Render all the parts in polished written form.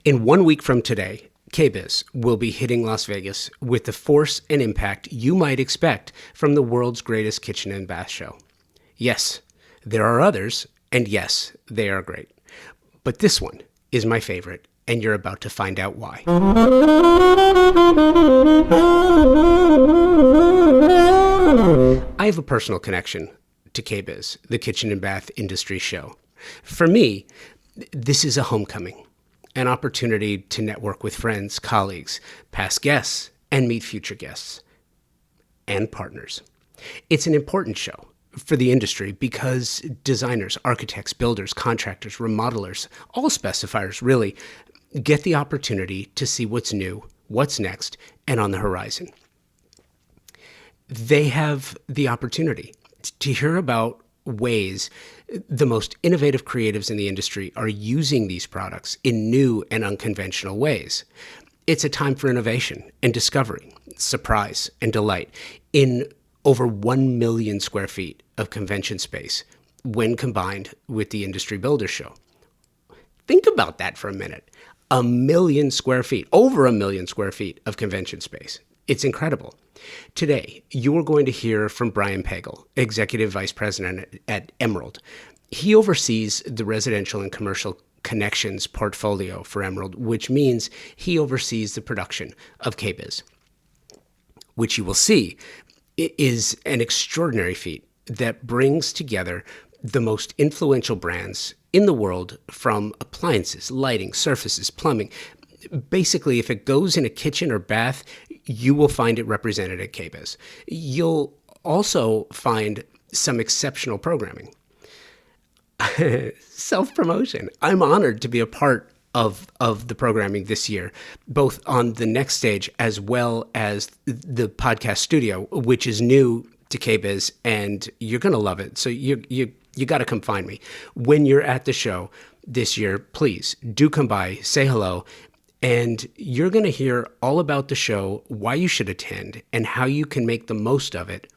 In 1 week from today, KBIS will be hitting Las Vegas with the force and impact you might expect from the world's greatest kitchen and bath show. Yes, there are others, and yes, they are great. But this one is my favorite, and you're about to find out why. I have a personal connection to KBIS, the kitchen and bath industry show. For me, this is a homecoming, an opportunity to network with friends, colleagues, past guests, and meet future guests and partners. It's an important show for the industry because designers, architects, builders, contractors, remodelers, all specifiers really, get the opportunity to see what's new, what's next, and on the horizon. They have the opportunity to hear about ways the most innovative creatives in the industry are using these products in new and unconventional ways. It's a time for innovation and discovery, surprise and delight in over 1 million square feet of convention space when combined with the Industry Builder Show. Think about that for a minute. 1 million square feet, over 1 million square feet of convention space. It's incredible. Today, you are going to hear from Brian Pagel, Executive Vice President at Emerald. He oversees the residential and commercial connections portfolio for Emerald, which means he oversees the production of KBIS, which you will see is an extraordinary feat that brings together the most influential brands in the world, from appliances, lighting, surfaces, plumbing. Basically, if it goes in a kitchen or bath, you will find it represented at KBIS. You'll also find some exceptional programming. Self-promotion. I'm honored to be a part of the programming this year, both on the Next Stage as well as the podcast studio, which is new to KBIS, and you're going to love it. So you got to come find me. When you're at the show this year, please do come by, say hello, and you're going to hear all about the show, why you should attend, and how you can make the most of it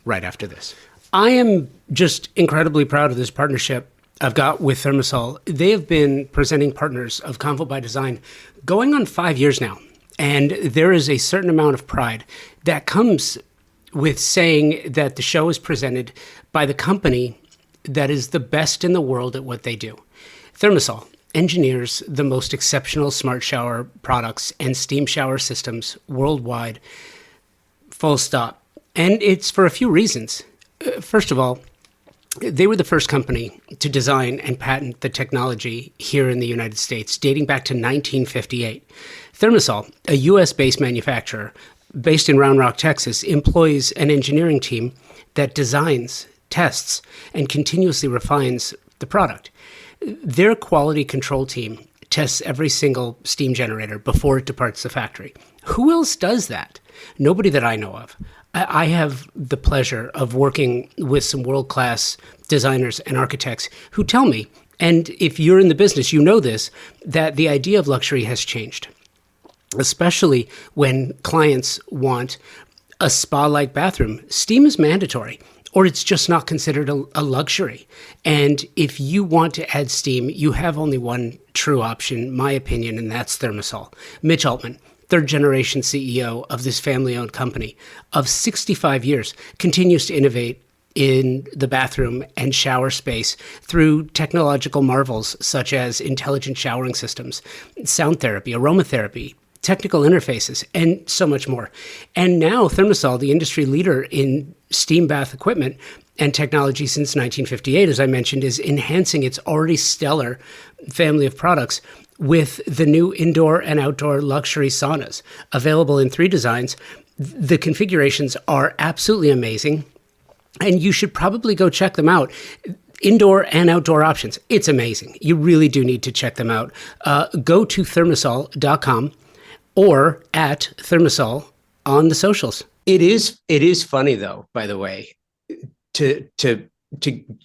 right after this. I am just incredibly proud of this partnership I've got with Thermosol. They have been presenting partners of Convo by Design going on 5 years now, and there is a certain amount of pride that comes with saying that the show is presented by the company that is the best in the world at what they do. Thermosol engineers the most exceptional smart shower products and steam shower systems worldwide, full stop. And it's for a few reasons. First of all, they were the first company to design and patent the technology here in the United States, dating back to 1958. Thermosol, a US-based manufacturer based in Round Rock, Texas, employs an engineering team that designs, tests, and continuously refines the product. Their quality control team tests every single steam generator before it departs the factory. Who else does that? Nobody that I know of. I have the pleasure of working with some world-class designers and architects who tell me, and if you're in the business, you know this, that the idea of luxury has changed, especially when clients want a spa-like bathroom. Steam is mandatory, or it's just not considered a luxury. And if you want to add steam, you have only one true option, my opinion, and that's Thermosol. Mitch Altman, third generation CEO of this family-owned company of 65 years, continues to innovate in the bathroom and shower space through technological marvels such as intelligent showering systems, sound therapy, aromatherapy, technical interfaces, and so much more. And now Thermosol, the industry leader in steam bath equipment and technology since 1958, as I mentioned, is enhancing its already stellar family of products with the new indoor and outdoor luxury saunas, available in 3 designs. The configurations are absolutely amazing, and you should probably go check them out. Indoor and outdoor options. It's amazing. You really do need to check them out. Go to thermosol.com or at Thermosol on the socials. It is funny though, by the way, to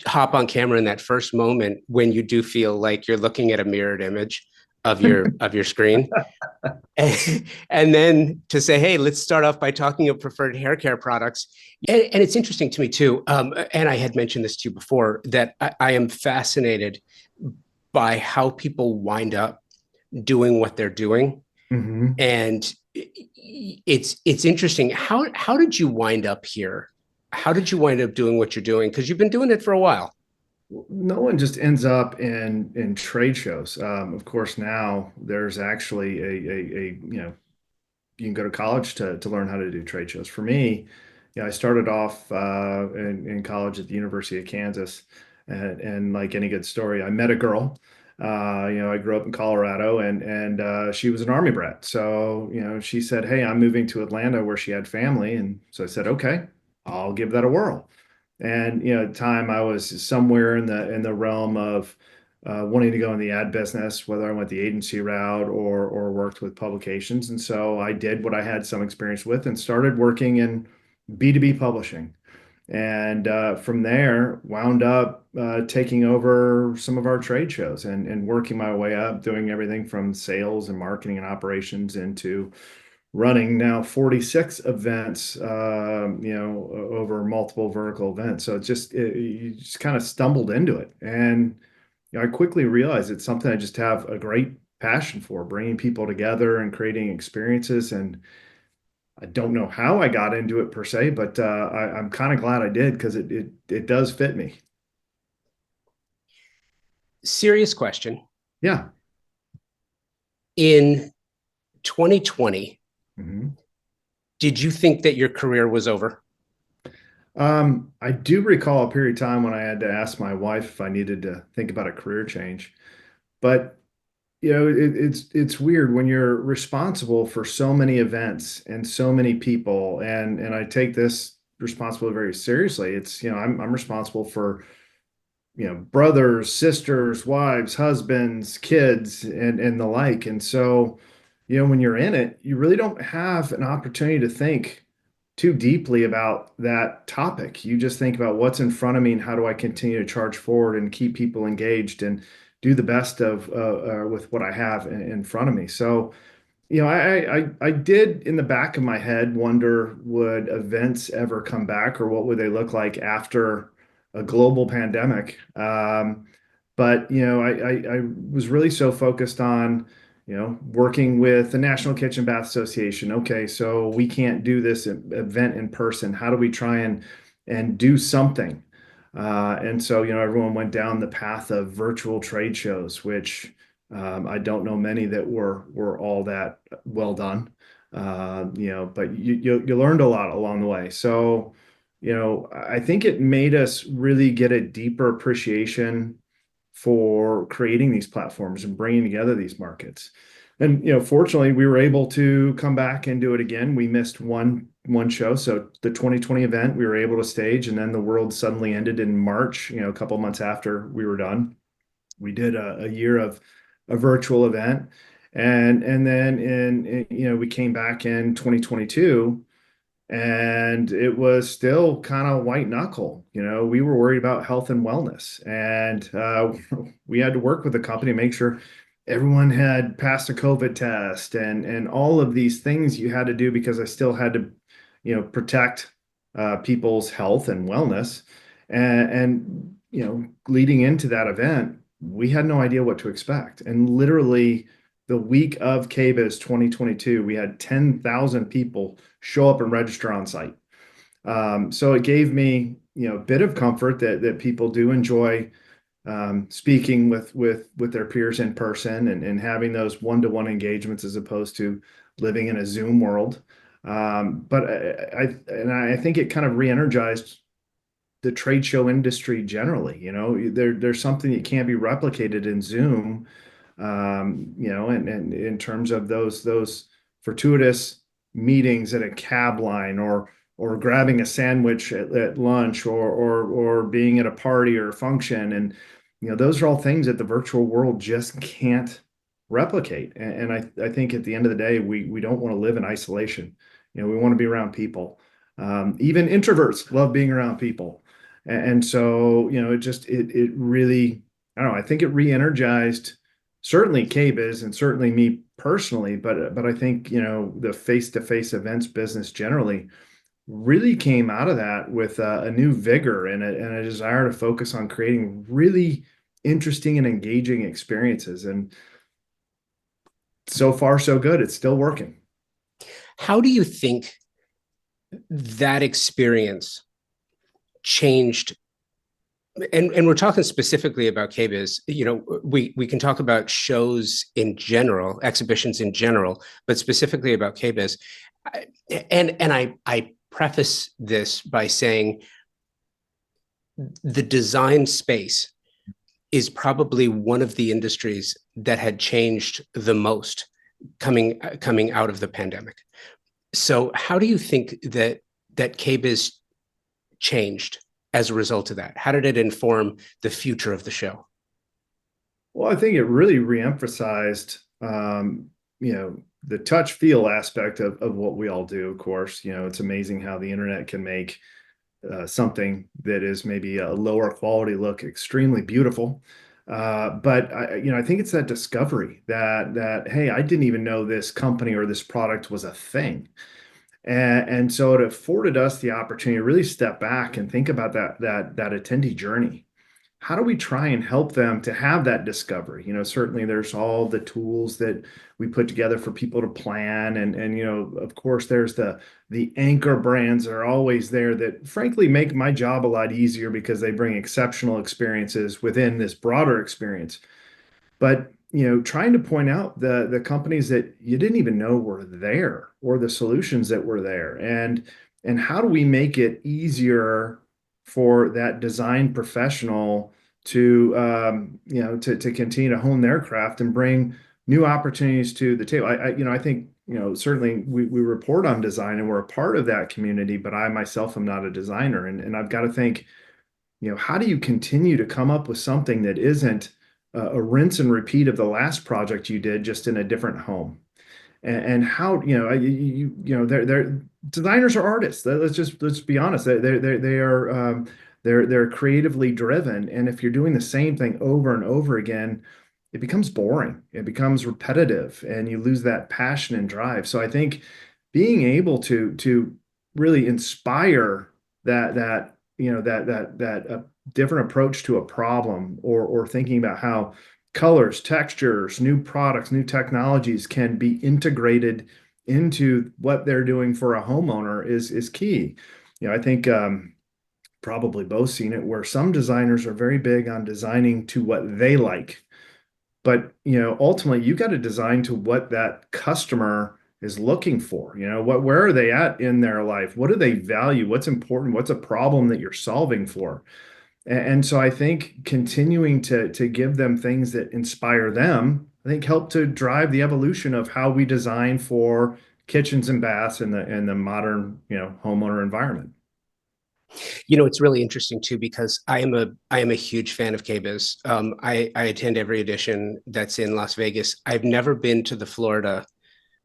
hop on camera in that first moment when you do feel like you're looking at a mirrored image of your screen, and then to say, hey, let's start off by talking of preferred hair care products. And it's interesting to me too, and I had mentioned this to you before, that I am fascinated by how people wind up doing what they're doing. Hmm. And it's interesting. How did you wind up here? How did you wind up doing what you're doing? Because you've been doing it for a while. No one just ends up in trade shows. Of course, now there's actually you can go to college to learn how to do trade shows. For me, I started off in college at the University of Kansas, and like any good story, I met a girl. I grew up in Colorado, and she was an Army brat. So, she said, "Hey, I'm moving to Atlanta," where she had family, and so I said, "Okay, I'll give that a whirl." And at the time, I was somewhere in the realm of wanting to go in the ad business, whether I went the agency route or worked with publications. And so I did what I had some experience with and started working in B2B publishing. And from there, wound up taking over some of our trade shows and working my way up, doing everything from sales and marketing and operations into running now 46 events, over multiple vertical events. So you just kind of stumbled into it. And I quickly realized it's something I just have a great passion for, bringing people together and creating experiences. And I don't know how I got into it per se, but I'm kind of glad I did because it does fit me. Serious question. Yeah. In 2020, Mhm. did you think that your career was over? I do recall a period of time when I had to ask my wife if I needed to think about a career change. But it's weird when you're responsible for so many events and so many people, and I take this responsibility very seriously. It's I'm responsible for brothers, sisters, wives, husbands, kids, and the like. And so when you're in it, you really don't have an opportunity to think too deeply about that topic. You just think about what's in front of me and how do I continue to charge forward and keep people engaged and do the best of with what I have in front of me. So, I did in the back of my head wonder, would events ever come back, or what would they look like after a global pandemic? But I was really so focused on working with the National Kitchen Bath Association. Okay, so we can't do this event in person. How do we try and do something? And so everyone went down the path of virtual trade shows, which I don't know many that were all that well done. But you learned a lot along the way. So I think it made us really get a deeper appreciation for creating these platforms and bringing together these markets. And fortunately, we were able to come back and do it again. We missed one show, so the 2020 event we were able to stage, and then the world suddenly ended in March. A couple of months after we were done, we did a year of a virtual event, and then we came back in 2022, and it was still kind of white knuckle. We were worried about health and wellness, and we had to work with the company to make sure everyone had passed a COVID test and all of these things you had to do because I still had to, protect people's health and wellness. And leading into that event, we had no idea what to expect. And literally, the week of KBIS 2022, we had 10,000 people show up and register on site. So it gave me, a bit of comfort that people do enjoy speaking with their peers in person and having those one-to-one engagements as opposed to living in a Zoom world. But I think it kind of re-energized the trade show industry generally. There's something that can't be replicated in Zoom, and in terms of those fortuitous meetings at a cab line or grabbing a sandwich at lunch or being at a party or a function. And those are all things that the virtual world just can't replicate. And I think at the end of the day, we don't want to live in isolation. We want to be around people. Even introverts love being around people. And so, it really, I don't know, I think it re-energized certainly KBIS and certainly me personally, but I think, the face-to-face events business generally really came out of that with a new vigor and a desire to focus on creating really interesting and engaging experiences. And So far, so good. It's still working. How do you think that experience changed? And we're talking specifically about KBIS. We can talk about shows in general, exhibitions in general, but specifically about KBIS. And I preface this by saying the design space is probably one of the industries that had changed the most coming out of the pandemic. So how do you think that KBIS changed as a result of that? How did it inform the future of the show? Well, I think it really reemphasized, the touch feel aspect of what we all do. Of course, it's amazing how the internet can make something that is maybe a lower quality look extremely beautiful. But I think it's that discovery that hey, I didn't even know this company or this product was a thing. And so it afforded us the opportunity to really step back and think about that attendee journey. How do we try and help them to have that discovery? Certainly there's all the tools that we put together for people to plan, and of course there's the anchor brands that are always there that frankly make my job a lot easier because they bring exceptional experiences within this broader experience. But trying to point out the companies that you didn't even know were there, or the solutions that were there, and how do we make it easier for that design professional to to continue to hone their craft and bring new opportunities to the table. I think certainly we report on design and we're a part of that community, but I myself am not a designer, and I've got to think, how do you continue to come up with something that isn't a rinse and repeat of the last project you did, just in a different home? And how, they're designers are artists. Let's be honest. They're creatively driven, and if you're doing the same thing over and over again, it becomes boring. It becomes repetitive, and you lose that passion and drive. So I think being able to really inspire that different approach to a problem, or thinking about how colors, textures, new products, new technologies can be integrated into what they're doing for a homeowner is key. I think probably both seen it where some designers are very big on designing to what they like, but ultimately you got to design to what that customer is looking for. Where are they at in their life? What do they value? What's important? What's a problem that you're solving for? And so I think continuing to give them things that inspire them, I think help to drive the evolution of how we design for kitchens and baths in the modern, homeowner environment. It's really interesting too, because I am a huge fan of KBIS. I attend every edition that's in Las Vegas. I've never been to the Florida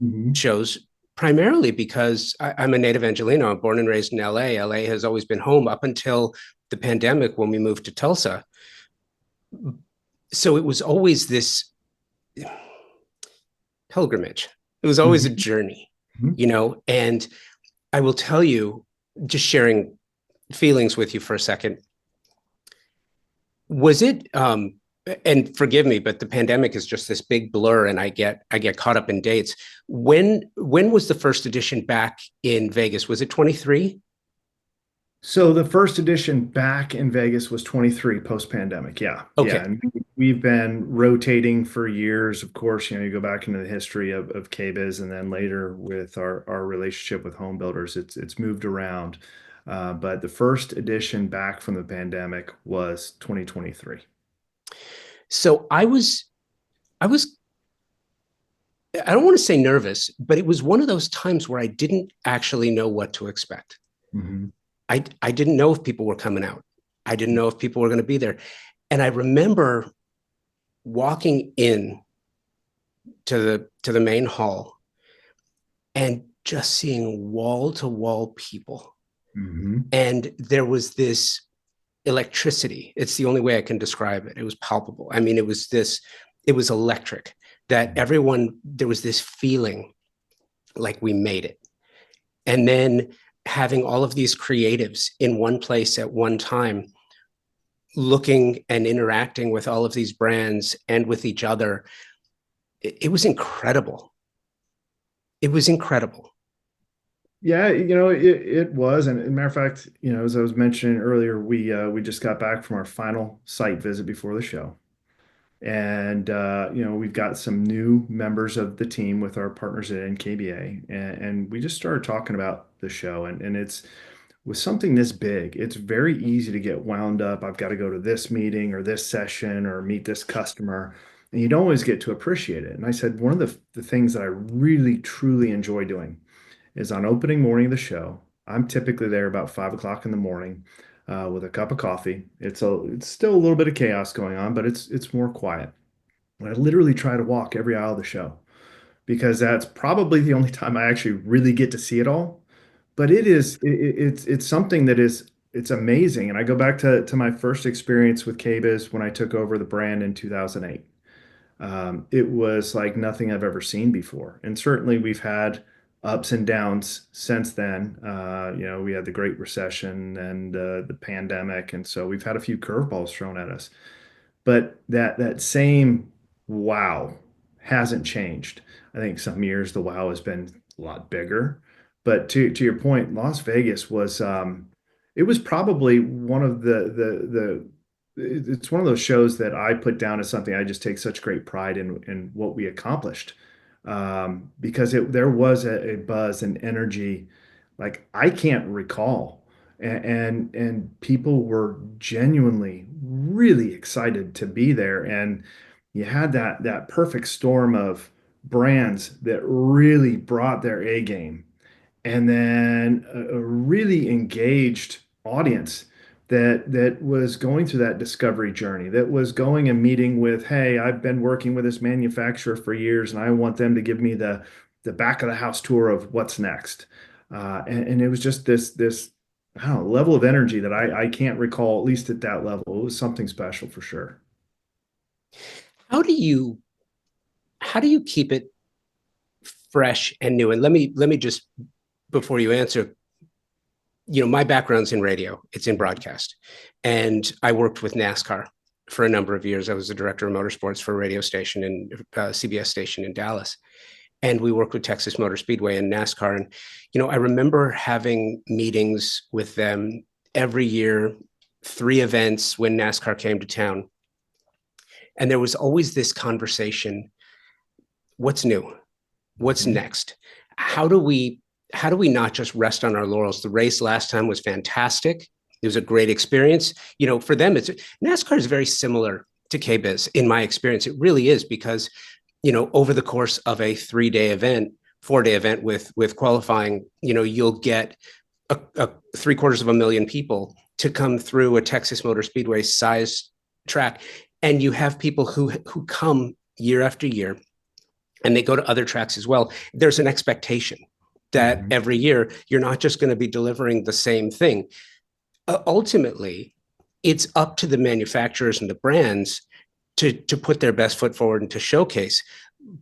Mhm. shows, primarily because I'm a native Angelino. I'm born and raised in LA. LA has always been home up until the pandemic when we moved to Tulsa. So it was always this pilgrimage. It was always a Mhm. journey, Mhm. and I will tell you, just sharing feelings with you for a second, was it and forgive me, but the pandemic is just this big blur, and I get caught up in dates. When was the first edition back in Vegas? Was it 23? So the first edition back in Vegas was 23 post-pandemic. Yeah. Yeah. Okay. And we've been rotating for years. Of course, you go back into the history of KBIS, and then later with our relationship with home builders, it's moved around. But the first edition back from the pandemic was 2023. So I was I don't want to say nervous, but it was one of those times where I didn't actually know what to expect. Mhm. I didn't know if people were coming out. I didn't know if people were going to be there. And I remember walking in to the main hall and just seeing wall to wall people. Mhm. And there was this electricity. It's the only way I can describe it. It was palpable. I mean, it was electric, that everyone, there was this feeling like we made it. And then having all of these creatives in one place at one time, looking and interacting with all of these brands and with each other, it was incredible. It was incredible. Yeah, it was, and matter of fact, as I was mentioning earlier, we just got back from our final site visit before the show, and we've got some new members of the team with our partners at NKBA, and we just started talking about the show, and it's with something this big, it's very easy to get wound up. I've got to go to this meeting or this session or meet this customer, and you don't always get to appreciate it. And I said one of the things that I really truly enjoy doing is on opening morning of the show. I'm typically there about 5 o'clock in the morning with a cup of coffee. It's still a little bit of chaos going on, but it's more quiet. And I literally try to walk every aisle of the show because that's probably the only time I actually really get to see it all. But it's something that it's amazing. And I go back to my first experience with KBIS when I took over the brand in 2008. It was like nothing I've ever seen before. And certainly we've had ups and downs since then. We had the Great Recession and the pandemic. And so we've had a few curveballs thrown at us. But that same wow hasn't changed. I think some years the wow has been a lot bigger. But to your point, Las Vegas was it was probably one of the it's one of those shows that I put down as something I just take such great pride in what we accomplished. Because there was a buzz and energy like I can't recall. And people were genuinely really excited to be there. And you had that perfect storm of brands that really brought their A game and then a really engaged audience that was going through that discovery journey, that was going and meeting with, hey, I've been working with this manufacturer for years, and I want them to give me the back of the house tour of what's next. And it was just this I don't know, level of energy that I can't recall, at least at that level. It was something special for sure. How do you how do you keep it fresh and new? And let me just before you answer, my background's in radio, it's in broadcast. And I worked with NASCAR for a number of years. I was the director of motorsports for a radio station and CBS station in Dallas. And we worked with Texas Motor Speedway and NASCAR. And, I remember having meetings with them every year, 3 events when NASCAR came to town. And there was always this conversation: what's new? What's Mhm. next? How do we not just rest on our laurels? The race last time was fantastic. It was a great experience. For them, NASCAR is very similar to KBIS in my experience. It really is because, over the course of a 3-day event, 4-day event with qualifying, you'll get a 750,000 people to come through a Texas Motor Speedway size track, and you have people who come year after year, and they go to other tracks as well. There's an expectation that Mhm. every year you're not just going to be delivering the same thing. Ultimately, it's up to the manufacturers and the brands to put their best foot forward and to showcase.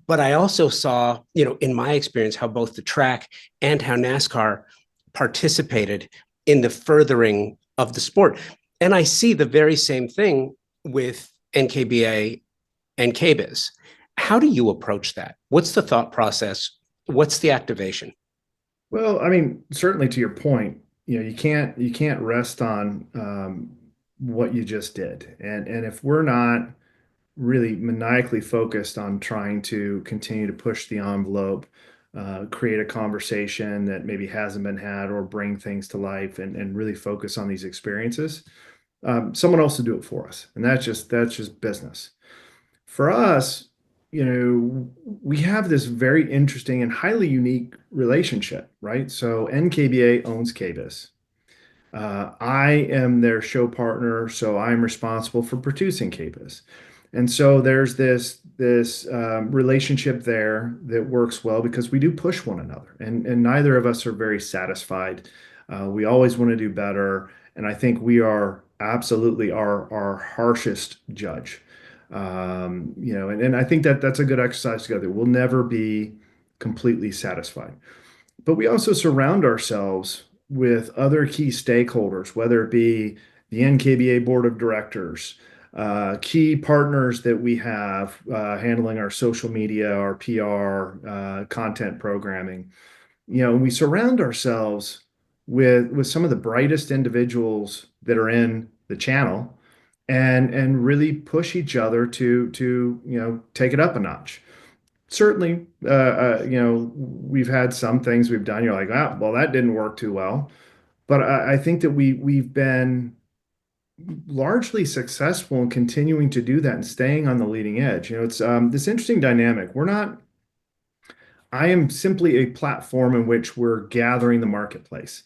But I also saw, in my experience, how both the track and how NASCAR participated in the furthering of the sport. And I see the very same thing with NKBA and KBIS. How do you approach that? What's the thought process? What's the activation? Well, I mean, certainly to your point, you can't rest on what you just did. And if we're not really maniacally focused on trying to continue to push the envelope, create a conversation that maybe hasn't been had, or bring things to life and really focus on these experiences, someone else will do it for us. And that's just business. For us, we have this very interesting and highly unique relationship, right? So NKBA owns KBIS. I am their show partner, so I'm responsible for producing KBIS. And so there's this relationship there that works well because we do push one another, and neither of us are very satisfied. We always want to do better, and I think we are absolutely our harshest judge. And I think that's a good exercise together. We'll never be completely satisfied. But we also surround ourselves with other key stakeholders, whether it be the NKBA board of directors, key partners that we have handling our social media, our PR, content programming. We surround ourselves with some of the brightest individuals that are in the channel, and really push each other to take it up a notch. Certainly, we've had some things we've done. You're like, ah, well, that didn't work too well. But I think that we've been largely successful in continuing to do that and staying on the leading edge. It's this interesting dynamic. I am simply a platform in which we're gathering the marketplace.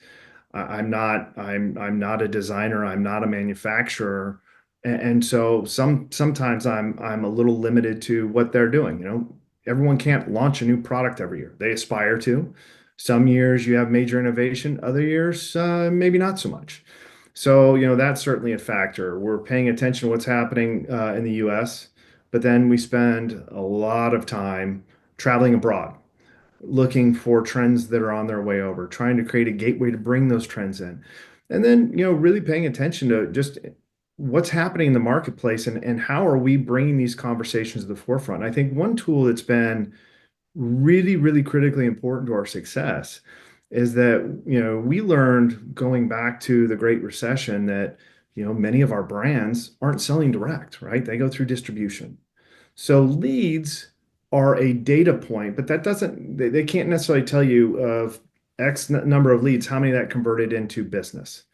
I'm not a designer. I'm not a manufacturer. And so sometimes I'm a little limited to what they're doing. Everyone can't launch a new product every year. They aspire to. Some years you have major innovation, other years maybe not so much. So, that's certainly a factor. We're paying attention to what's happening in the US, but then we spend a lot of time traveling abroad, looking for trends that are on their way over, trying to create a gateway to bring those trends in. And then, really paying attention to just what's happening in the marketplace, and how are we bringing these conversations to the forefront. I think one tool that's been really, really critically important to our success is that, we learned going back to the Great Recession that, many of our brands aren't selling direct, right? They go through distribution. So leads are a data point, but they can't necessarily tell you of X number of leads, how many that converted into business.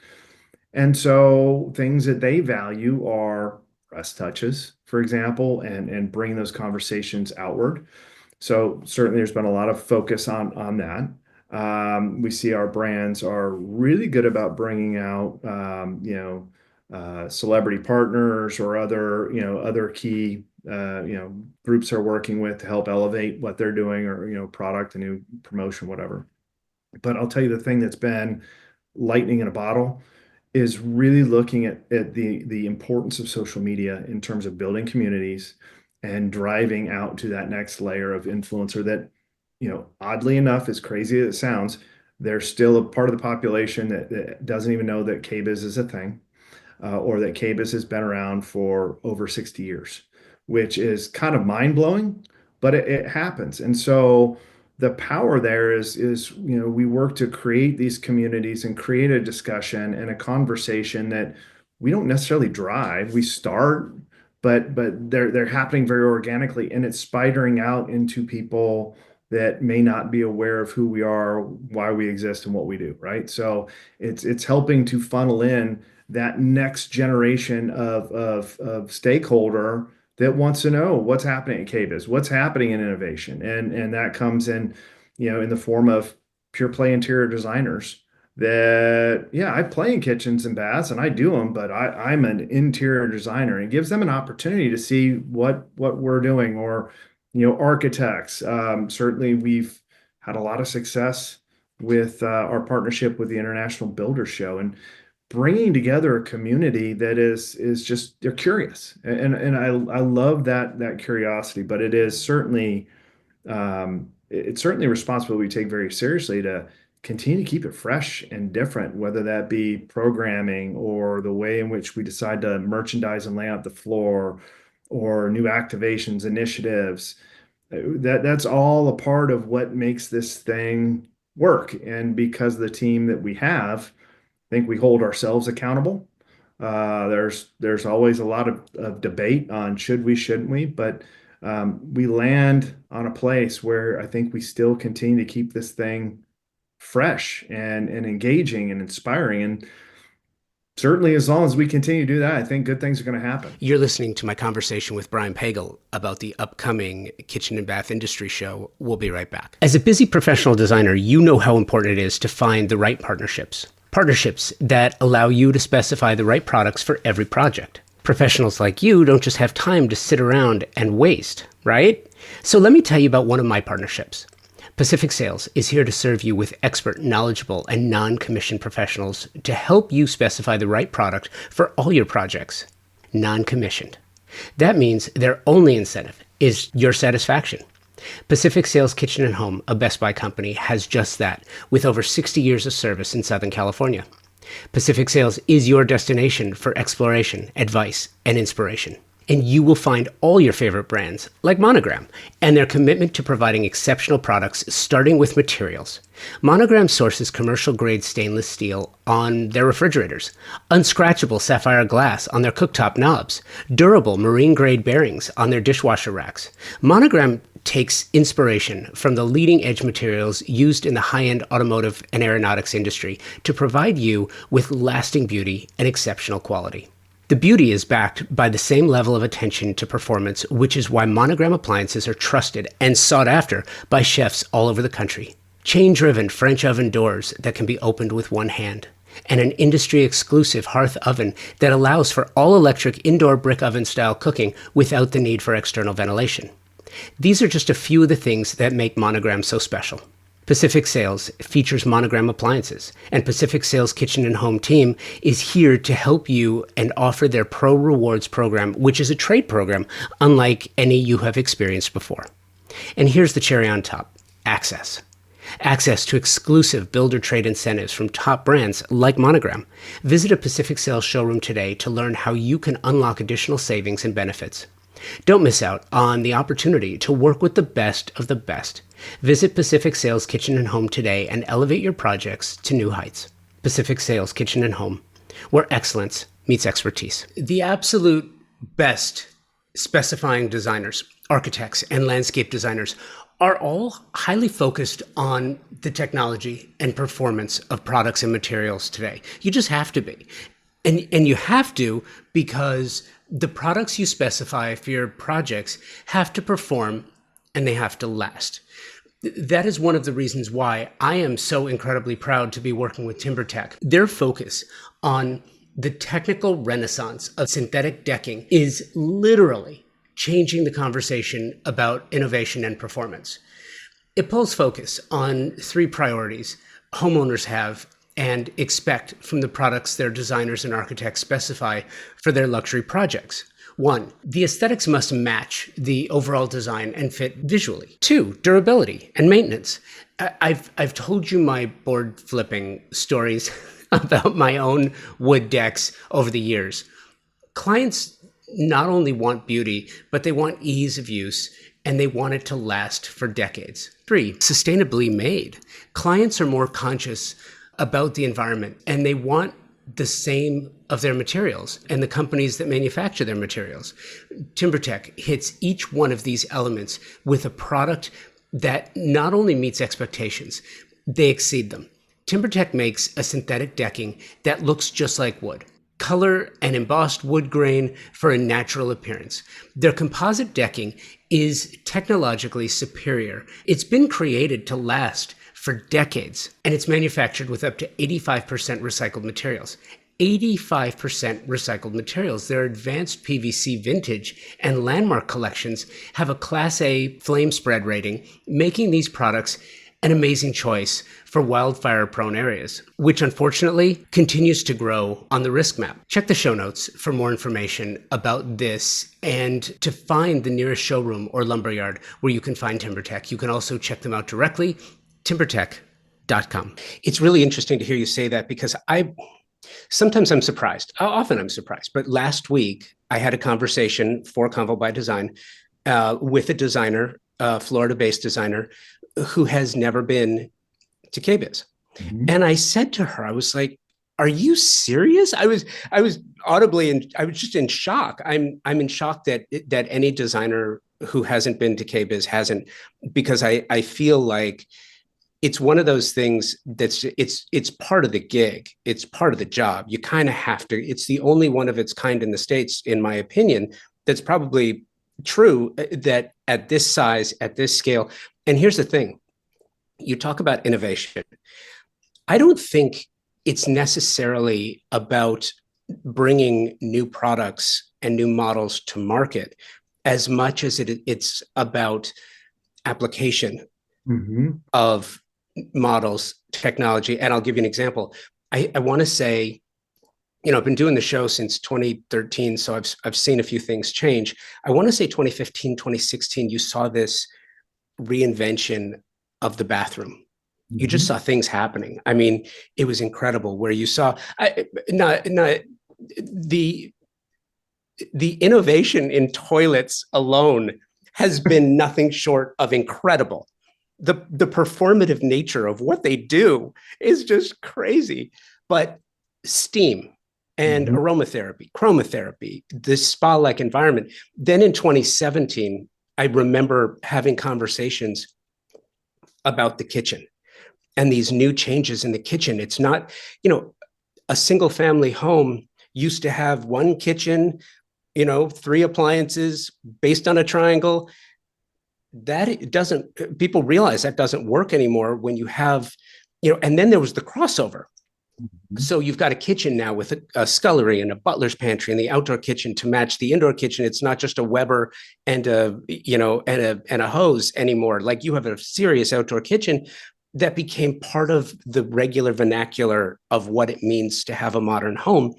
And so things that they value are press touches, for example, and bringing those conversations outward. So certainly there's been a lot of focus on that. We see our brands are really good about bringing out, celebrity partners or other key, groups they're working with to help elevate what they're doing, or, product, a new promotion, whatever. But I'll tell you, the thing that's been lightning in a bottle is really looking at the importance of social media in terms of building communities and driving out to that next layer of influencer that, oddly enough, as crazy as it sounds, there's still a part of the population that doesn't even know that KBIS is a thing, or that KBIS has been around for over 60 years, which is kind of mind-blowing, but it happens. And so the power there is, we work to create these communities and create a discussion and a conversation that we don't necessarily drive. We start, but they're happening very organically, and it's spidering out into people that may not be aware of who we are, why we exist, and what we do, right? So it's helping to funnel in that next generation of stakeholder that wants to know what's happening at KBIS, what's happening in innovation. And that comes in, in the form of pure play interior designers that, yeah, I play in kitchens and baths and I do them, but I'm an interior designer, and it gives them an opportunity to see what we're doing. Or, architects. Certainly we've had a lot of success with our partnership with the International Builders Show, and bringing together a community that is just, they're curious, and I love that curiosity. But it is certainly it's certainly a responsibility we take very seriously to continue to keep it fresh and different, whether that be programming or the way in which we decide to merchandise and lay out the floor, or new activations, initiatives. That's all a part of what makes this thing work. And because of the team that we have, I think we hold ourselves accountable. There's always a lot of debate on should we, shouldn't we, but we land on a place where I think we still continue to keep this thing fresh and engaging and inspiring. And certainly, as long as we continue to do that, I think good things are going to happen. You're listening to my conversation with Brian Pagel about the upcoming Kitchen and Bath Industry Show. We'll be right back. As a busy professional designer, you know how important it is to find the right partnerships. Partnerships that allow you to specify the right products for every project. Professionals like you don't just have time to sit around and waste, right? So let me tell you about one of my partnerships. Pacific Sales is here to serve you with expert, knowledgeable, and non-commissioned professionals to help you specify the right product for all your projects. Non-commissioned. That means their only incentive is your satisfaction. Pacific Sales Kitchen and Home, a Best Buy company, has just that, with over 60 years of service in Southern California. Pacific Sales is your destination for exploration, advice, and inspiration. And you will find all your favorite brands, like Monogram, and their commitment to providing exceptional products, starting with materials. Monogram sources commercial-grade stainless steel on their refrigerators, unscratchable sapphire glass on their cooktop knobs, durable marine-grade bearings on their dishwasher racks. Monogram takes inspiration from the leading-edge materials used in the high-end automotive and aeronautics industry to provide you with lasting beauty and exceptional quality. The beauty is backed by the same level of attention to performance, which is why Monogram appliances are trusted and sought after by chefs all over the country. Chain-driven French oven doors that can be opened with one hand, and an industry-exclusive hearth oven that allows for all-electric indoor brick oven-style cooking without the need for external ventilation. These are just a few of the things that make Monogram so special. Pacific Sales features Monogram appliances, and Pacific Sales Kitchen and Home team is here to help you and offer their Pro Rewards program, which is a trade program unlike any you have experienced before. And here's the cherry on top: access. Access to exclusive builder trade incentives from top brands like Monogram. Visit a Pacific Sales showroom today to learn how you can unlock additional savings and benefits. Don't miss out on the opportunity to work with the best of the best. Visit Pacific Sales Kitchen and Home today and elevate your projects to new heights. Pacific Sales Kitchen and Home, where excellence meets expertise. The absolute best specifying designers, architects, and landscape designers are all highly focused on the technology and performance of products and materials today. You just have to be. And you have to because the products you specify for your projects have to perform and they have to last. That is one of the reasons why I am so incredibly proud to be working with TimberTech. Their focus on the technical renaissance of synthetic decking is literally changing the conversation about innovation and performance. It pulls focus on three priorities homeowners have and expect from the products their designers and architects specify for their luxury projects. 1, the aesthetics must match the overall design and fit visually. 2, durability and maintenance. I've told you my board flipping stories about my own wood decks over the years. Clients not only want beauty, but they want ease of use and they want it to last for decades. 3, sustainably made. Clients are more conscious about the environment and they want the same of their materials and the companies that manufacture their materials. TimberTech hits each one of these elements with a product that not only meets expectations, they exceed them. TimberTech makes a synthetic decking that looks just like wood. Color and embossed wood grain for a natural appearance. Their composite decking is technologically superior. It's been created to last for decades, and it's manufactured with up to 85% recycled materials. 85% recycled materials. Their advanced PVC vintage and landmark collections have a Class A flame spread rating, making these products an amazing choice for wildfire-prone areas, which unfortunately continues to grow on the risk map. Check the show notes for more information about this and to find the nearest showroom or lumberyard where you can find TimberTech. You can also check them out directly, timbertech.com. It's really interesting to hear you say that because sometimes I'm surprised. Often I'm surprised. But last week, I had a conversation for Convo by Design with a designer, a Florida-based designer, who has never been to KBIS. Mm-hmm. And I said to her, I was like, are you serious? I was audibly, and I was just in shock. I'm in shock that any designer who hasn't been to KBIS hasn't, because I feel like it's one of those things that's it's part of the gig. It's part of the job. You kind of have to. It's the only one of its kind in the States, in my opinion, that's probably true that at this size, at this scale. And here's the thing. You talk about innovation. I don't think it's necessarily about bringing new products and new models to market as much as it's about application of models, technology. And I'll give you an example. I want to say, I've been doing the show since 2013, so I've seen a few things change. I want to say 2015, 2016, you saw this reinvention of the bathroom. You just Mhm. saw things happening. I mean, it was incredible where you saw not the innovation in toilets alone has been nothing short of incredible. The performative nature of what they do is just crazy. But steam and Mhm. aromatherapy, chromotherapy, this spa-like environment. Then in 2017, I remember having conversations about the kitchen and these new changes in the kitchen. It's not, a single family home used to have one kitchen, three appliances based on a triangle. That doesn't, people realize that doesn't work anymore when you have, and then there was the crossover. Mhm. So you've got a kitchen now with a scullery and a butler's pantry and the outdoor kitchen to match the indoor kitchen. It's not just a Weber and a hose anymore. Like you have a serious outdoor kitchen that became part of the regular vernacular of what it means to have a modern home.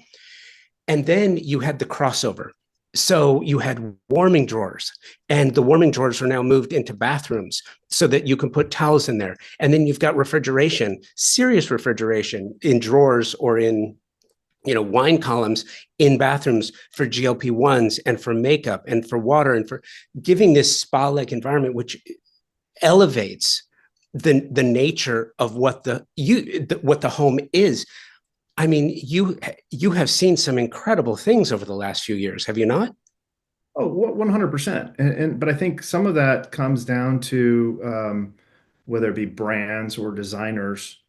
And then you had the crossover. So you had warming drawers, and the warming drawers are now moved into bathrooms so that you can put towels in there. And then you've got refrigeration, serious refrigeration in drawers or in wine columns in bathrooms for GLP-1s and for makeup and for water and for giving this spa-like environment, which elevates the nature of what the home is. I mean, you have seen some incredible things over the last few years, have you not? Oh, 100%. But I think some of that comes down to whether it be brands or designers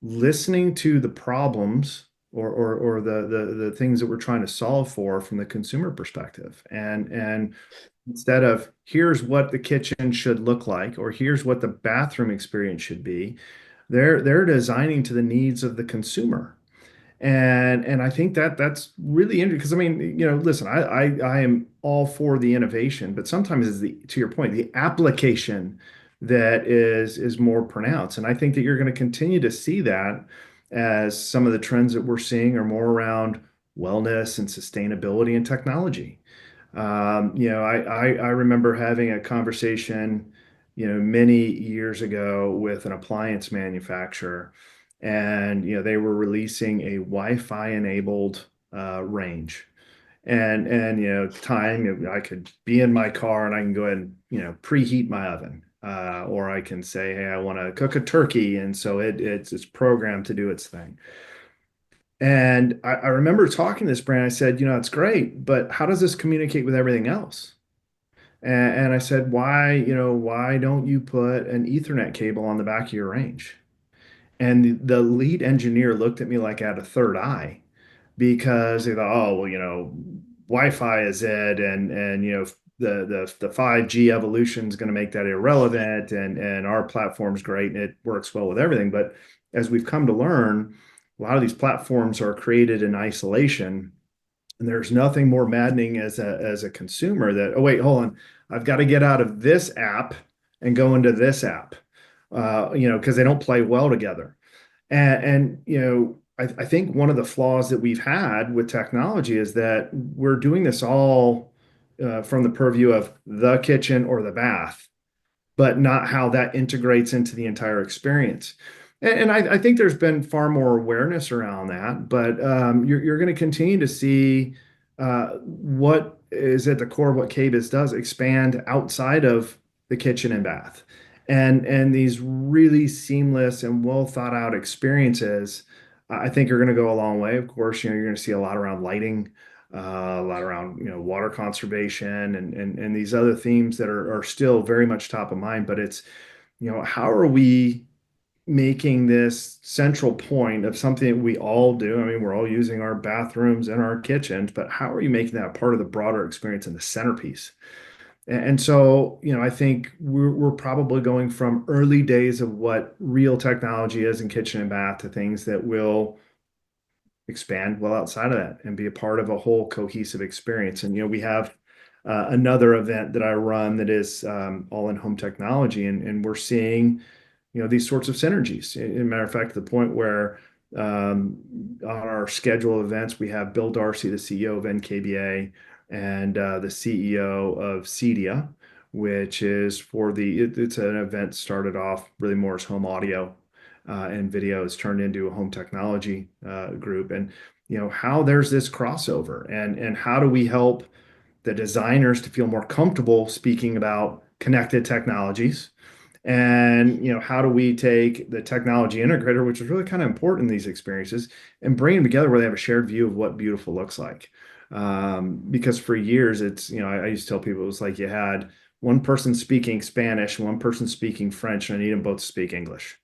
listening to the problems or the things that we're trying to solve for from the consumer perspective. And instead of here's what the kitchen should look like or here's what the bathroom experience should be, they're designing to the needs of the consumer. And I think that that's really interesting because I mean, listen, I am all for the innovation, but sometimes is the to your point, the application that is more pronounced. And I think that you're going to continue to see that as some of the trends that we're seeing are more around wellness and sustainability and technology. I remember having a conversation, many years ago with an appliance manufacturer, and they were releasing a Wi-Fi enabled range. And at the time, I could be in my car and I can go ahead and preheat my oven, or I can say, hey, I want to cook a turkey, and so it's programmed to do its thing. And I remember talking to this brand. I said, it's great, but how does this communicate with everything else? And I said, why don't you put an Ethernet cable on the back of your range? And the lead engineer looked at me like I had a third eye because they thought, oh, well, Wi-Fi is it, and the 5G evolution is going to make that irrelevant, and our platform's great and it works well with everything. But as we've come to learn, a lot of these platforms are created in isolation, and there's nothing more maddening as a consumer that, oh wait, hold on, I've got to get out of this app and go into this app, because they don't play well together. I think one of the flaws that we've had with technology is that we're doing this all from the purview of the kitchen or the bath, but not how that integrates into the entire experience. And I think there's been far more awareness around that, but you're going to continue to see what is at the core of what KBIS does expand outside of the kitchen and bath. And these really seamless and well thought out experiences, I think are going to go a long way. Of course, you're going to see a lot around lighting, a lot around water conservation and these other themes that are still very much top of mind. But it's how are we making this central point of something that we all do? I mean, we're all using our bathrooms and our kitchens, but how are you making that part of the broader experience and the centerpiece? And so, I think we're probably going from early days of what real technology is in kitchen and bath to things that will expand well outside of that and be a part of a whole cohesive experience. And we have another event that I run that is all in home technology, and we're seeing these sorts of synergies. In a matter of fact, to the point where on our schedule of events, we have Bill Darcy, the CEO of NKBA, and the CEO of Cedia, which is it's an event started off really more as home audio, and video has turned into a home technology group. And how there's this crossover, and how do we help the designers to feel more comfortable speaking about connected technologies, and how do we take the technology integrator, which is really kind of important in these experiences, and bring them together where they have a shared view of what beautiful looks like. Because for years, it's, I used to tell people, it was like you had one person speaking Spanish, one person speaking French, and I need them both to speak English.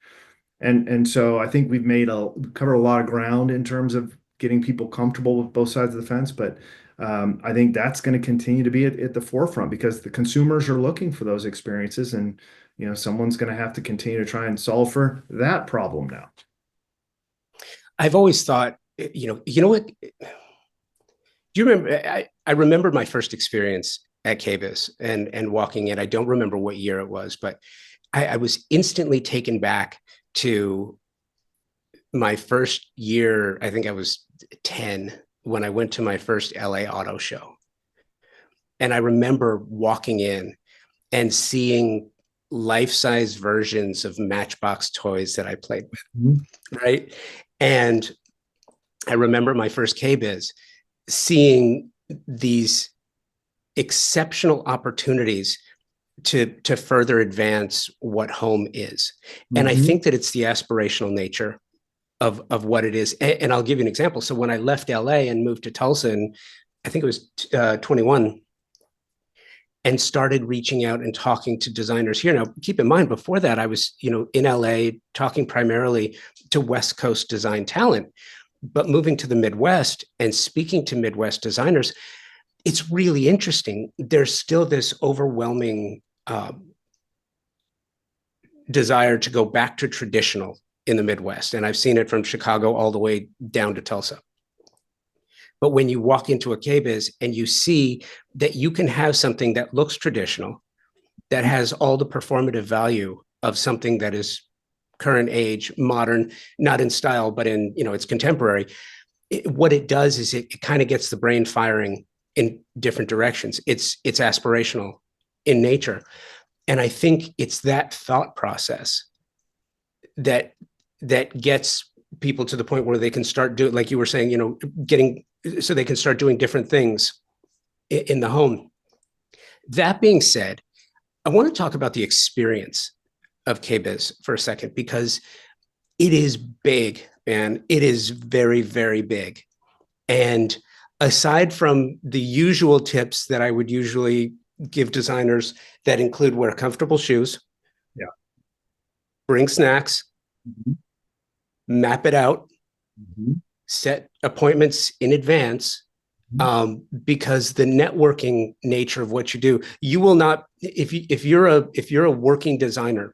And so I think we've covered a lot of ground in terms of getting people comfortable with both sides of the fence. But I think that's going to continue to be at the forefront, because the consumers are looking for those experiences, and someone's going to have to continue to try and solve for that problem now. I've always thought, you know what? Do you remember? I remember my first experience at KBIS and walking in. I don't remember what year it was, but I was instantly taken back to my first year. I think I was 10 when I went to my first LA auto show. And I remember walking in and seeing life-size versions of Matchbox toys that I played with, right? And I remember my first KBIS seeing these exceptional opportunities to further advance what home is. And I think that it's the aspirational nature of what it is. And I'll give you an example. So when I left LA and moved to Tulsa, and I think it was 21, and started reaching out and talking to designers here. Now, keep in mind, before that, I was, in LA talking primarily to West Coast design talent, but moving to the Midwest and speaking to Midwest designers, it's really interesting. There's still this overwhelming desire to go back to traditional in the Midwest. And I've seen it from Chicago all the way down to Tulsa. But when you walk into a KBIS and you see that you can have something that looks traditional, that has all the performative value of something that is current age, modern, not in style, but in, it's contemporary. What it does is it kind of gets the brain firing in different directions. It's aspirational in nature. And I think it's that thought process that gets people to the point where they can start doing, like you were saying, so they can start doing different things in the home. That being said, I want to talk about the experience of KBIS for a second, because it is big, man. It is very, very big. And aside from the usual tips that I would usually give designers that include wear comfortable shoes, bring snacks, map it out, set appointments in advance, because the networking nature of what you do, you will not, if you're a working designer,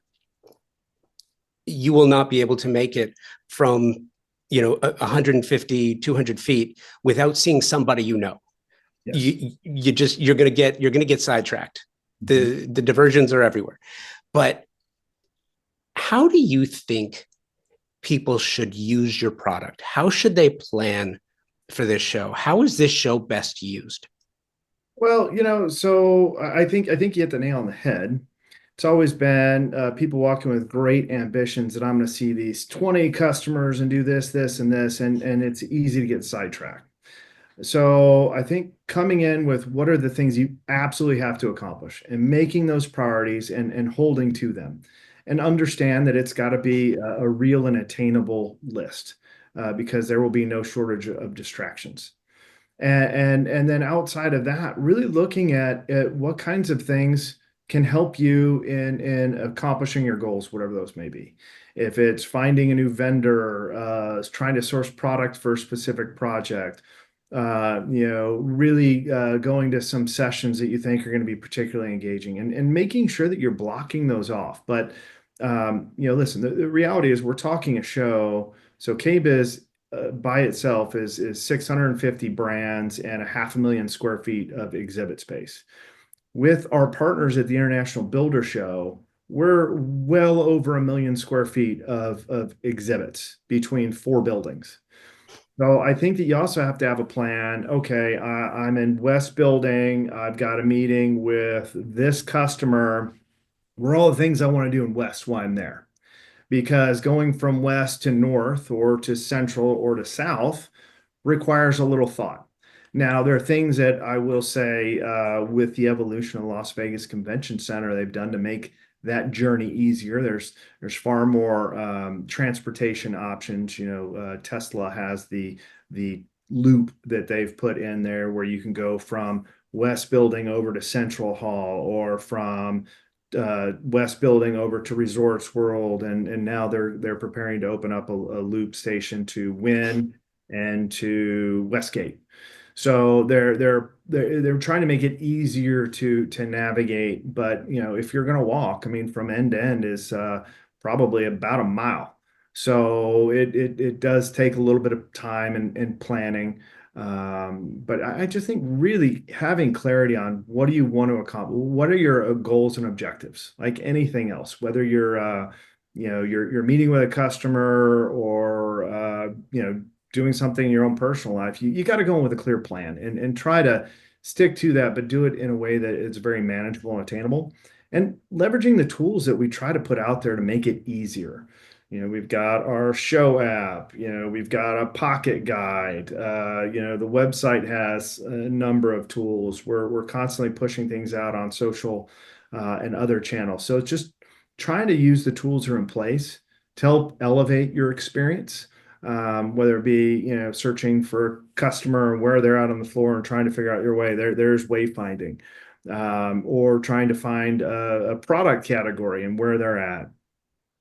you will not be able to make it from 150, 200 feet without seeing somebody. Yes. You're going to get sidetracked. The diversions are everywhere. But how do you think people should use your product? How should they plan for this show? How is this show best used? Well, so I think you hit the nail on the head. It's always been people walking with great ambitions that I'm going to see these 20 customers and do this, this, and this, and it's easy to get sidetracked. So I think coming in with what are the things you absolutely have to accomplish, and making those priorities and holding to them, and understand that it's got to be a real and attainable list, because there will be no shortage of distractions. And then outside of that, really looking at what kinds of things can help you in accomplishing your goals, whatever those may be. If it's finding a new vendor, trying to source product for a specific project, really going to some sessions that you think are going to be particularly engaging, and making sure that you're blocking those off. But, listen, the reality is we're talking a show. So KBIS by itself is 650 brands and 500,000 square feet of exhibit space. With our partners at the International Builder Show, we're well over 1 million square feet of exhibits between 4 buildings. So I think that you also have to have a plan. Okay, I'm in West Building. I've got a meeting with this customer. What are all the things I want to do in West while I'm there? because going from west to north or to central or to south requires a little thought. Now, there are things that I will say with the evolution of Las Vegas Convention Center they've done to make that journey easier. There's far more transportation options. Tesla has the loop that they've put in there where you can go from West Building over to Central Hall or from West Building over to Resorts World, and now they're preparing to open up a loop station to Wynn and to Westgate. So they're trying to make it easier to navigate. But if you're going to walk, I mean, from end to end is probably about a mile. So it does take a little bit of time and planning. But I just think really having clarity on what do you want to accomplish, what are your goals and objectives, like anything else, whether you're meeting with a customer or doing something in your own personal life, you got to go in with a clear plan and try to stick to that, but do it in a way that it's very manageable and attainable, and leveraging the tools that we try to put out there to make it easier. We've got our show app, we've got a pocket guide, the website has a number of tools. We're constantly pushing things out on social and other channels. So it's just trying to use the tools that are in place to help elevate your experience, whether it be, searching for a customer and where they're out on the floor and trying to figure out your way. There's wayfinding, or trying to find a product category and where they're at.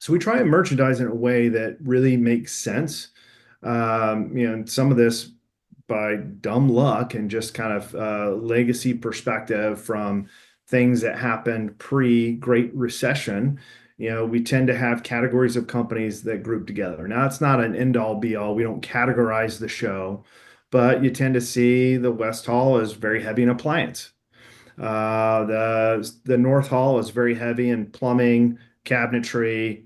So we try and merchandise in a way that really makes sense. And some of this by dumb luck and just kind of legacy perspective from things that happened pre-Great Recession. We tend to have categories of companies that group together. Now, it's not an end all be all. We don't categorize the show, but you tend to see the West Hall is very heavy in appliance. The North Hall is very heavy in plumbing, cabinetry,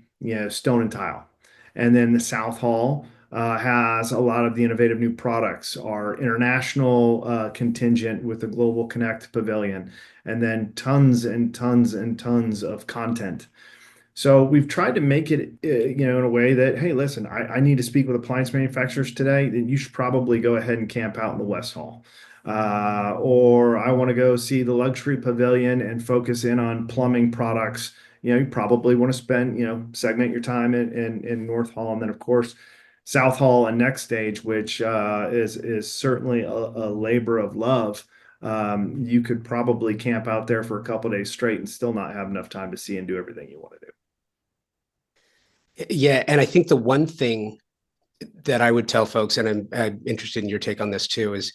stone and tile. And then the South Hall has a lot of the innovative new products, our international contingent with the Global Connect Pavilion, and then tons and tons and tons of content. So we've tried to make it, in a way that, hey, listen, I need to speak with appliance manufacturers today, then you should probably go ahead and camp out in the West Hall. Or I want to go see the luxury pavilion and focus in on plumbing products. You probably want to spend, segment your time in North Hall, and then of course South Hall and Next Stage, which is certainly a labor of love. You could probably camp out there for a couple of days straight and still not have enough time to see and do everything you want to do. Yeah, and I think the one thing that I would tell folks, and I'm interested in your take on this too, is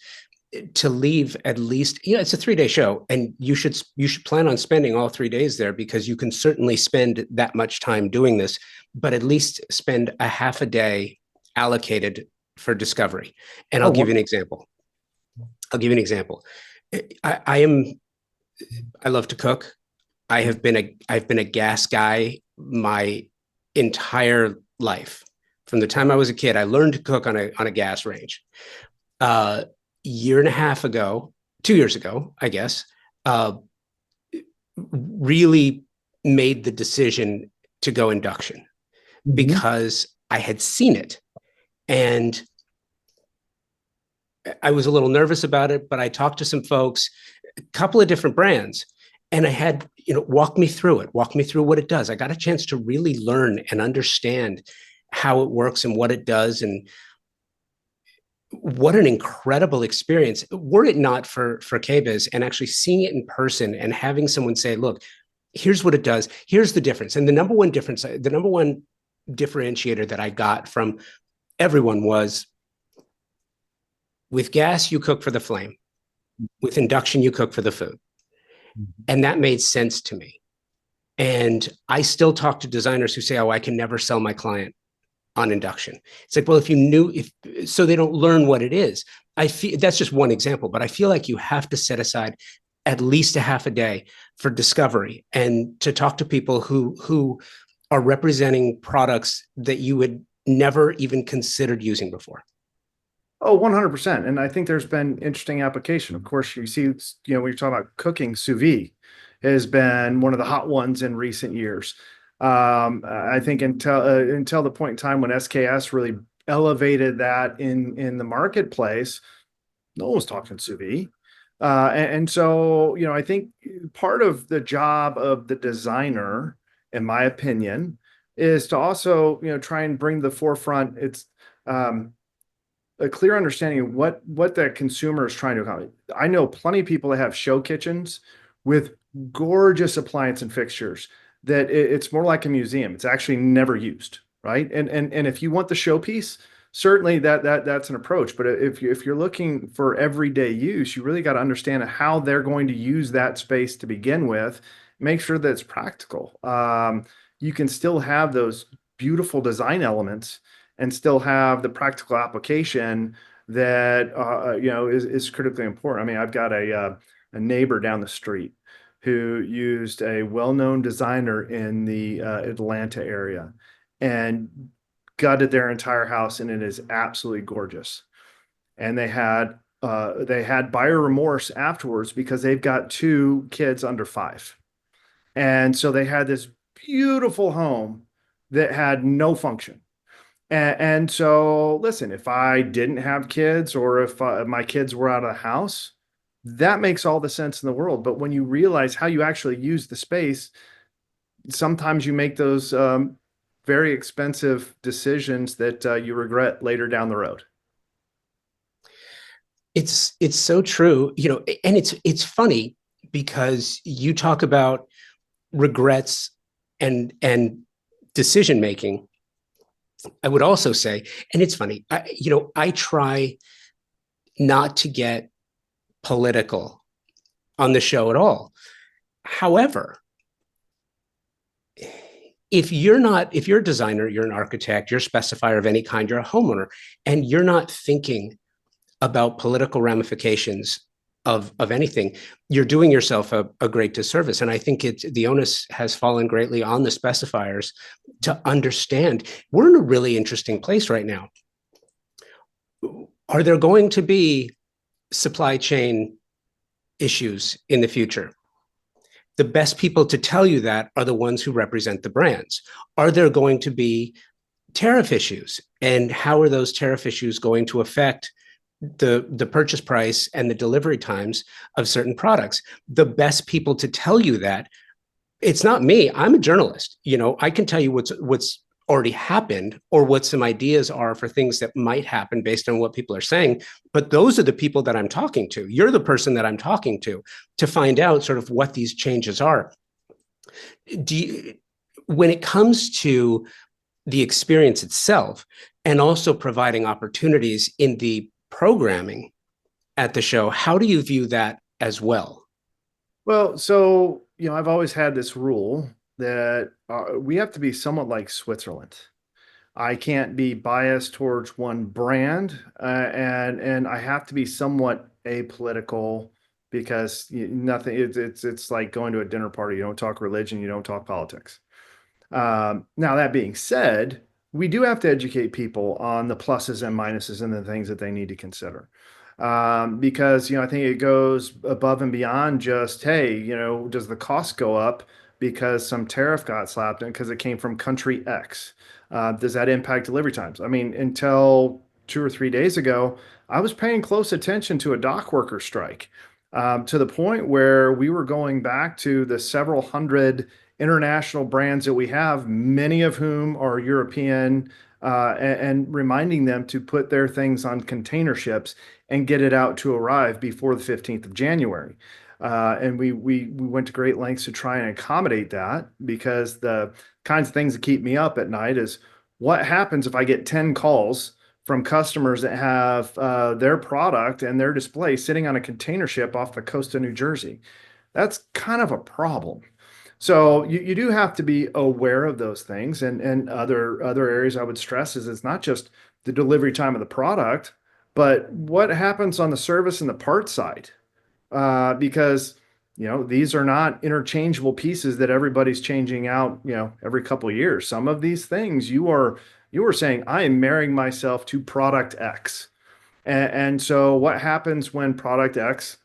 to leave at least, it's a 3-day show, and you should plan on spending all 3 days there, because you can certainly spend that much time doing this, but at least spend a half a day allocated for discovery. And I'll give you an example. I love to cook. I've been a gas guy my entire life. From the time I was a kid, I learned to cook on a gas range. Year and a half ago, 2 years ago, I guess, really made the decision to go induction because I had seen it. And I was a little nervous about it, but I talked to some folks, a couple of different brands, and I had, walk me through what it does. I got a chance to really learn and understand how it works and what it does. And what an incredible experience. Were it not for KBIS and actually seeing it in person and having someone say, look, here's what it does. Here's the difference. And the number one differentiator that I got from everyone was, with gas, you cook for the flame. With induction, you cook for the food. And that made sense to me. And I still talk to designers who say, oh, I can never sell my client on induction. It's like, well, if you knew, so they don't learn what it is. I feel that's just one example, but I feel like you have to set aside at least a half a day for discovery and to talk to people who are representing products that you had never even considered using before. Oh, 100%. And I think there's been interesting application. Of course, you see, when you're talking about cooking, sous vide has been one of the hot ones in recent years. I think until the point in time when SKS really elevated that in the marketplace, no one was talking sous vide. And so, I think part of the job of the designer, in my opinion, is to also, try and bring to the forefront um, a clear understanding of what the consumer is trying to accomplish. I know plenty of people that have show kitchens with gorgeous appliance and fixtures that it's more like a museum. It's actually never used, right? And if you want the showpiece, certainly that's an approach. But if you're looking for everyday use, you really got to understand how they're going to use that space to begin with. Make sure that it's practical. You can still have those beautiful design elements and still have the practical application that is critically important. I mean, I've got a neighbor down the street who used a well-known designer in the Atlanta area and gutted their entire house, and it is absolutely gorgeous. And they had buyer remorse afterwards because they've got two kids under 5, and so they had this beautiful home that had no function. And so, listen, if I didn't have kids or if my kids were out of the house, that makes all the sense in the world. But when you realize how you actually use the space, sometimes you make those very expensive decisions that you regret later down the road. It's so true, and it's funny because you talk about regrets and decision making. I would also say, and it's funny, I try not to get political on the show at all. However, if you're a designer, you're an architect, you're a specifier of any kind, you're a homeowner, and you're not thinking about political ramifications of anything, you're doing yourself a great disservice. And I think the onus has fallen greatly on the specifiers to understand we're in a really interesting place right now. Are there going to be supply chain issues in the future? The best people to tell you that are the ones who represent the brands. Are there going to be tariff issues? And how are those tariff issues going to affect the purchase price and the delivery times of certain products? The best people to tell you that, it's not me. I'm a journalist. I can tell you what's already happened or what some ideas are for things that might happen based on what people are saying. But those are the people that I'm talking to. You're the person that I'm talking to find out sort of what these changes are. When it comes to the experience itself and also providing opportunities in the programming at the show, how do you view that as well? Well, so, I've always had this rule that we have to be somewhat like Switzerland. I can't be biased towards one brand, and I have to be somewhat apolitical because nothing. It's like going to a dinner party. You don't talk religion, you don't talk politics. Now that being said, we do have to educate people on the pluses and minuses and the things that they need to consider. Because I think it goes above and beyond just, hey, does the cost go up because some tariff got slapped in because it came from country X? Does that impact delivery times? I mean, until 2 or 3 days ago, I was paying close attention to a dock worker strike, to the point where we were going back to the several hundred international brands that we have, many of whom are European, and reminding them to put their things on container ships and get it out to arrive before the 15th of January. And we went to great lengths to try and accommodate that, because the kinds of things that keep me up at night is what happens if I get 10 calls from customers that have their product and their display sitting on a container ship off the coast of New Jersey. That's kind of a problem. So you do have to be aware of those things, and other areas I would stress is it's not just the delivery time of the product, but what happens on the service and the parts side, because these are not interchangeable pieces that everybody's changing out every couple of years. Some of these things you are saying I am marrying myself to product X, and so what happens when product X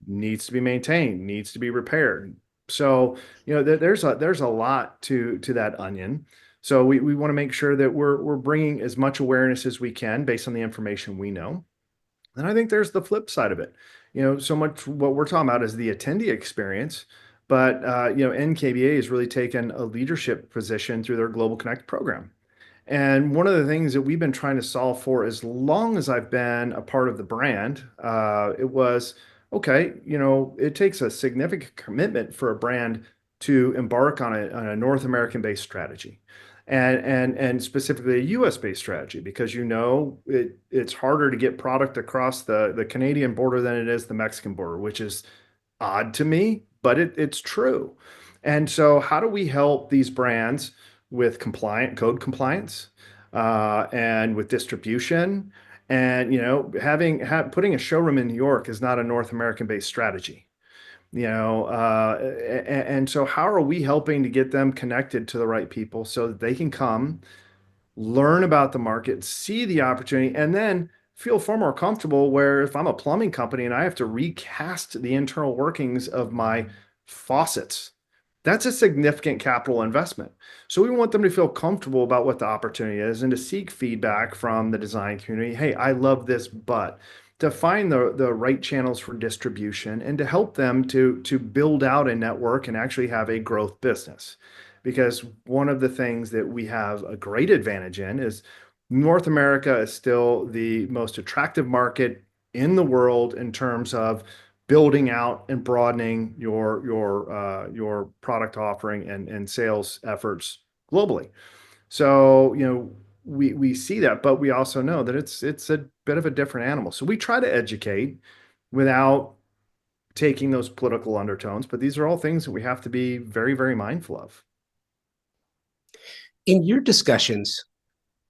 needs to be maintained, needs to be repaired? So, there's a lot to that onion. So we want to make sure that we're bringing as much awareness as we can based on the information we know. And I think there's the flip side of it. So much what we're talking about is the attendee experience, but NKBA has really taken a leadership position through their Global Connect program. And one of the things that we've been trying to solve for as long as I've been a part of the brand, it was okay, it takes a significant commitment for a brand to embark on a North American based strategy. And specifically a US based strategy because it's harder to get product across the Canadian border than it is the Mexican border, which is odd to me, but it's true. And so, how do we help these brands with code compliance, and with distribution? And putting a showroom in New York is not a North American based strategy. And so how are we helping to get them connected to the right people so that they can come learn about the market, see the opportunity, and then feel far more comfortable where if I'm a plumbing company and I have to recast the internal workings of my faucets, that's a significant capital investment. So we want them to feel comfortable about what the opportunity is and to seek feedback from the design community. Hey, I love this, but to find the right channels for distribution and to help them to build out a network and actually have a growth business. Because one of the things that we have a great advantage in is North America is still the most attractive market in the world in terms of building out and broadening your product offering and sales efforts globally. So, we see that, but we also know that it's a bit of a different animal. So we try to educate without taking those political undertones, but these are all things that we have to be very, very mindful of. In your discussions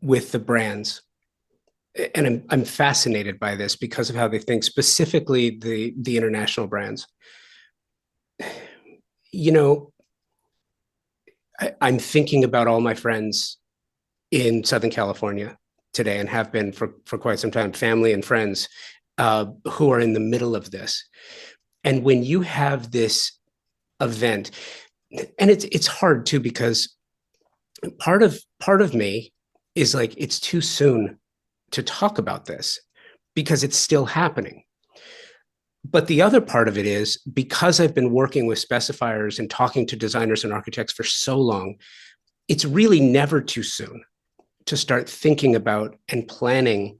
with the brands, and I'm fascinated by this because of how they think, specifically the international brands. You know, I'm thinking about all my friends in Southern California today and have been for quite some time, family and friends who are in the middle of this. And when you have this event, and it's hard too, because part of me is like, it's too soon to talk about this because it's still happening. But the other part of it is because I've been working with specifiers and talking to designers and architects for so long, it's really never too soon to start thinking about and planning.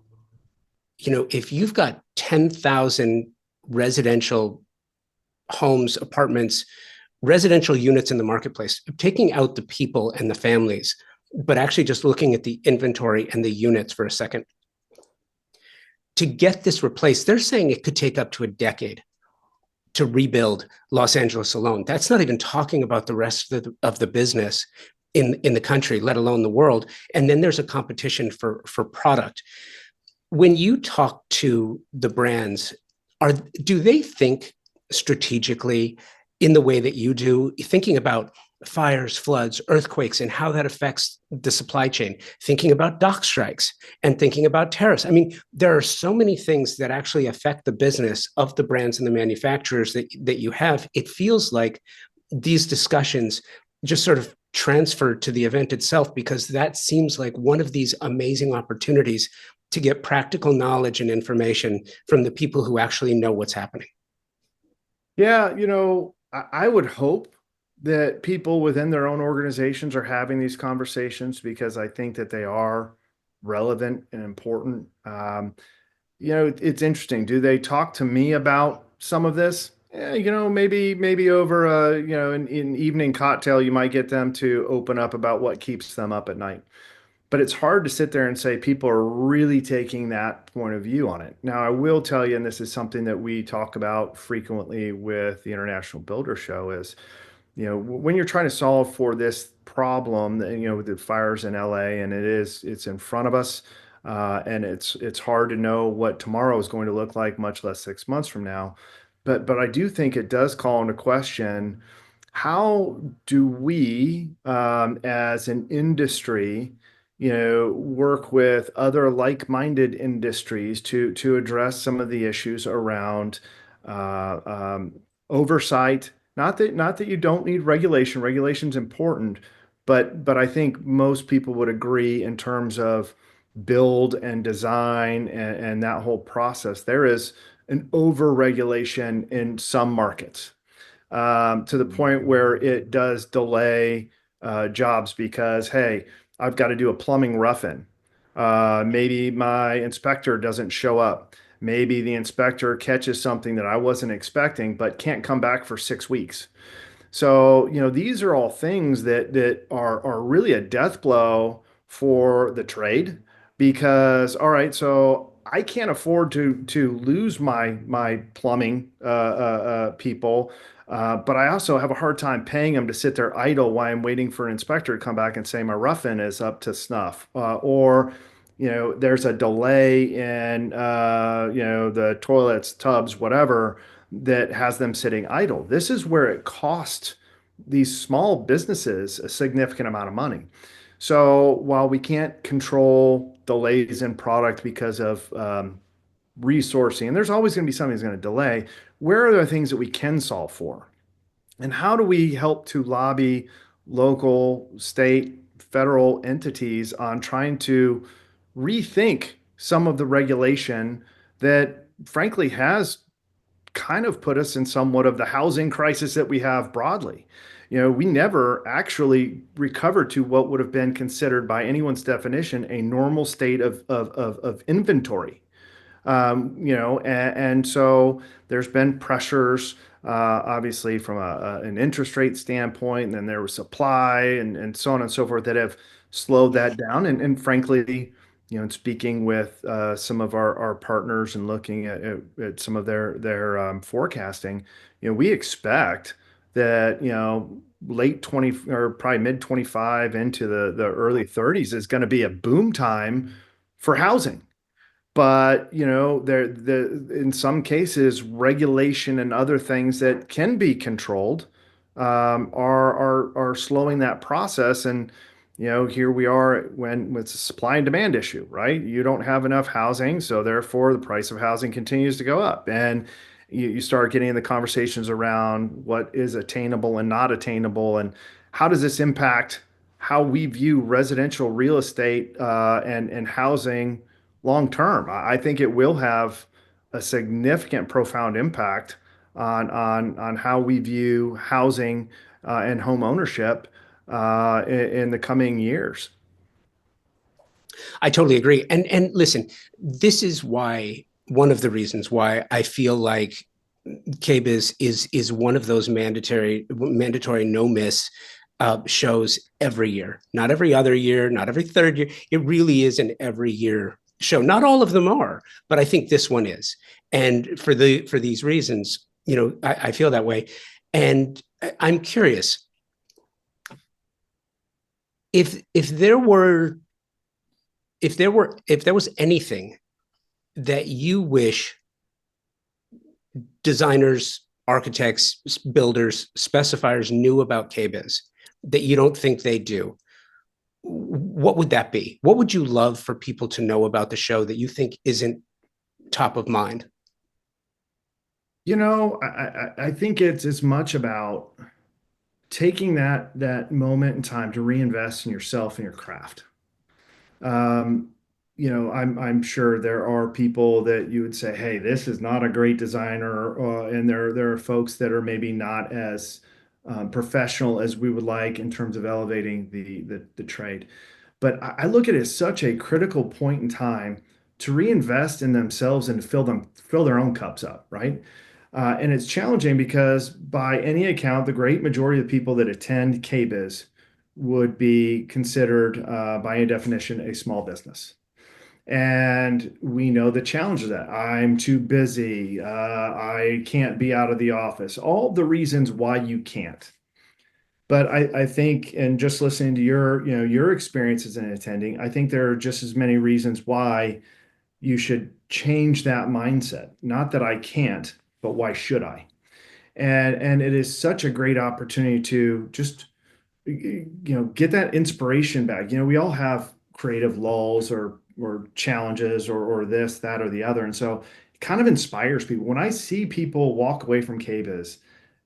If you've got 10,000 residential homes, apartments, residential units in the marketplace, taking out the people and the families, but actually just looking at the inventory and the units for a second, to get this replaced, they're saying it could take up to a decade to rebuild Los Angeles alone. That's not even talking about the rest of the business in the country, let alone the world. And then there's a competition for product. When you talk to the brands, do they think strategically in the way that you do, thinking about fires, floods, earthquakes, and how that affects the supply chain, thinking about dock strikes and thinking about tariffs? I mean, there are so many things that actually affect the business of the brands and the manufacturers that you have. It feels like these discussions just sort of transferred to the event itself, because that seems like one of these amazing opportunities to get practical knowledge and information from the people who actually know what's happening. Yeah, I would hope that people within their own organizations are having these conversations because I think that they are relevant and important. It's interesting. Do they talk to me about some of this? Maybe over an evening cocktail, you might get them to open up about what keeps them up at night. But it's hard to sit there and say people are really taking that point of view on it. Now, I will tell you, and this is something that we talk about frequently with the International Builder Show, is when you're trying to solve for this problem, with the fires in LA, and it's in front of us, and it's hard to know what tomorrow is going to look like, much less 6 months from now. But I do think it does call into question how do we, as an industry, work with other like-minded industries to address some of the issues around oversight Not that you don't need regulation. Regulation's important, but I think most people would agree in terms of build and design and that whole process. There is an over-regulation in some markets, to the point where it does delay jobs because, hey, I've got to do a plumbing rough-in. Maybe my inspector doesn't show up. Maybe the inspector catches something that I wasn't expecting, but can't come back for 6 weeks. So, these are all things that are really a death blow for the trade because, all right, so I can't afford to lose my plumbing people, but I also have a hard time paying them to sit there idle while I'm waiting for an inspector to come back and say my rough-in is up to snuff, or there's a delay in the toilets, tubs, whatever that has them sitting idle. This is where it costs these small businesses a significant amount of money. So while we can't control delays in product because of resourcing, and there's always going to be something that's going to delay, where are the things that we can solve for? And how do we help to lobby local, state, federal entities on trying to rethink some of the regulation that frankly has kind of put us in somewhat of the housing crisis that we have broadly. We never actually recovered to what would have been considered by anyone's definition a normal state of inventory. And so there's been pressures, obviously from an interest rate standpoint, and then there was supply and so on and so forth that have slowed that down. And frankly, in speaking with some of our partners and looking at some of their forecasting, we expect that, late 20 or probably mid 25 into the early 30s is going to be a boom time for housing. But in some cases, regulation and other things that can be controlled are slowing that process. And here we are when it's a supply and demand issue, right? You don't have enough housing, so therefore the price of housing continues to go up, and you start getting in the conversations around what is attainable and not attainable, and how does this impact how we view residential real estate and housing long term. I think it will have a significant, profound impact on how we view housing and home ownership in the coming years. I totally agree. And listen, this is why one of the reasons why I feel like KBIS is one of those mandatory no miss shows every year, not every other year, not every third year. It really is an every year show. Not all of them are, but I think this one is. And for these reasons, I feel that way. And I'm curious if there was anything that you wish designers, architects, builders, specifiers knew about KBIS that you don't think they do, what would that be? What would you love for people to know about the show that you think isn't top of mind? I think it's as much about taking that moment in time to reinvest in yourself and your craft. Um, I'm sure there are people that you would say, "Hey, this is not a great designer," and there are folks that are maybe not as professional as we would like in terms of elevating the trade. But I look at it as such a critical point in time to reinvest in themselves and to fill their own cups up, right? And it's challenging because by any account, the great majority of the people that attend KBIS would be considered, by any definition, a small business. And we know the challenge of that. I'm too busy. I can't be out of the office. All the reasons why you can't. But I think, and just listening to your experiences in attending, I think there are just as many reasons why you should change that mindset. Not that I can't, but why should I? And it is such a great opportunity to just get that inspiration back. We all have creative lulls or challenges or this, that, or the other. And so it kind of inspires people. When I see people walk away from KBIS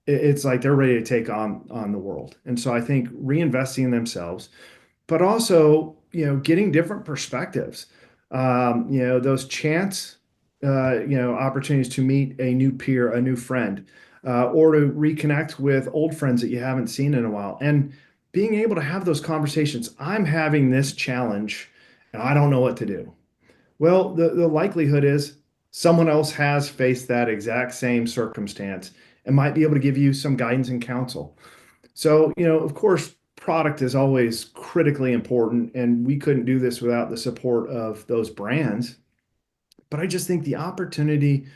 it's like they're ready to take on the world. And so I think reinvesting in themselves, but also, getting different perspectives. Those chance, opportunities to meet a new peer, a new friend, or to reconnect with old friends that you haven't seen in a while. And being able to have those conversations. I'm having this challenge and I don't know what to do. Well, the likelihood is someone else has faced that exact same circumstance and might be able to give you some guidance and counsel. So, of course, product is always critically important, and we couldn't do this without the support of those brands. But I just think the opportunity